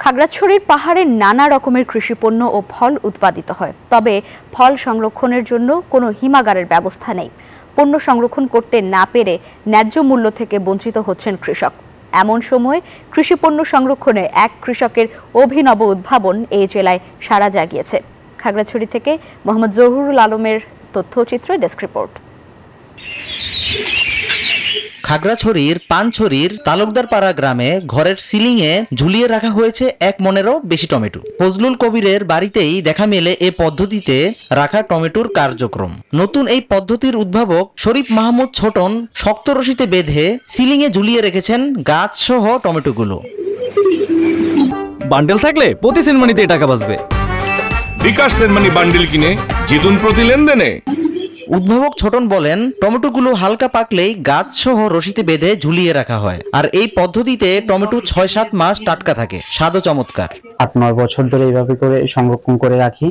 খাগড়াছড়ির পাহাড়ে নানা রকমের কৃষিপণ্য ও ফল উৎপাদিত হয়, তবে ফল সংরক্ষণের জন্য কোনো হিমাগারের ব্যবস্থা নেই। পণ্য সংরক্ষণ করতে না পেরে ন্যায্য মূল্য থেকে বঞ্চিত হচ্ছেন কৃষক। এমন সময় কৃষিপণ্য সংরক্ষণে এক কৃষকের অভিনব উদ্ভাবন এই জেলায় সাড়া জাগিয়েছে। খাগড়াছড়ি থেকে মোহাম্মদ জহুরুল আলমের তথ্যচিত্র, ডেস্ক রিপোর্ট। খাগড়াছড়ির পানছড়ির তালুকদারপাড়া গ্রামে ঘরের সিলিংয়ে ঝুলিয়ে রাখা হয়েছে 1 মনেরও বেশি টমেটো। ফজলুল কবিরের বাড়িতেই দেখা মেলে এ পদ্ধতিতে রাখা টমেটোর কার্যক্রম। নতুন এই পদ্ধতির উদ্ভাবক শরীফ মাহমুদ ছোটন শক্ত রশিতে বেঁধে সিলিংয়ে ঝুলিয়ে রেখেছেন গাছ সহ টমেটোগুলো। বান্ডেল থাকলে প্রতি সেনমানিতে টাকা বাঁচবে। বিকাশ সেনমানি বান্ডেল কিনে জিতুন প্রতি লেনদেনে। উদ্ভাবক ছোটন বলেন, টমেটোগুলো হালকা পাকলেই গাছ সহ রশিতে বেঁধে ঝুলিয়ে রাখা হয়। আর এই পদ্ধতিতে টমেটো 6-7 মাস টাটকা থাকে, স্বাদও চমৎকার। 8-9 বছর ধরে এইভাবে করে সংরক্ষণ করে রাখি।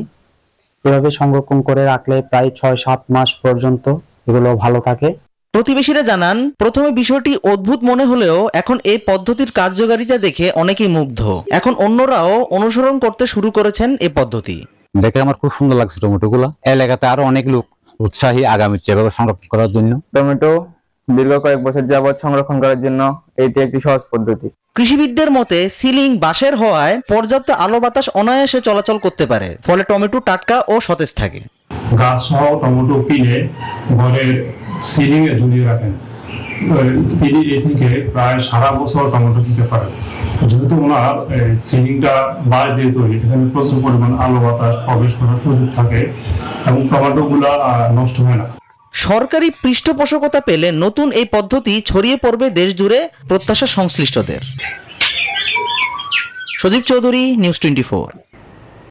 এভাবে সংরক্ষণ করে রাখলে প্রায় 6-7 মাস পর্যন্ত এগুলো ভালো থাকে। প্রতিবেশীরা জানান, প্রথমে বিষয়টি অদ্ভুত মনে হলেও এখন এই পদ্ধতির কার্যকারিতা দেখে অনেকেই মুগ্ধ। এখন অন্যরাও অনুসরণ করতে শুরু করেছেন এই পদ্ধতি। দেখে আমার খুব সুন্দর লাগছে টমেটোগুলো। এলাকাতে আরো অনেক লোক উৎসাহী আগামী এভাবে সংরক্ষণ করার জন্য। টমেটো দীর্ঘ কয়েক বছর যাবৎ সংরক্ষণ করার জন্য এটি একটি সহজ পদ্ধতি। কৃষিবিদদের মতে, সিলিং বাঁশের হওয়ায় পর্যাপ্ত আলো বাতাস অনায়াসে চলাচল করতে পারে, ফলে টমেটো টাটকা ও সতেজ থাকে। গাছ সহ টমেটো কিনে ঘরের সিলিং এ ঝুলিয়ে রাখেন। তিনি এ থেকে প্রায় সারা বছর টমেটো দিতে পারেন। যেহেতু ওনার সিলিংটা বাঁশ দিয়ে তৈরি, এখানে প্রচুর পরিমাণ আলো বাতাস প্রবেশ করার সুযোগ থাকে এবং টমেটোগুলা নষ্ট হয় না। সরকারি পৃষ্ঠপোষকতা পেলে নতুন এই পদ্ধতি ছড়িয়ে পড়বে দেশ জুড়ে, প্রত্যাশা সংশ্লিষ্টদের। সজীব চৌধুরী, নিউজ 24।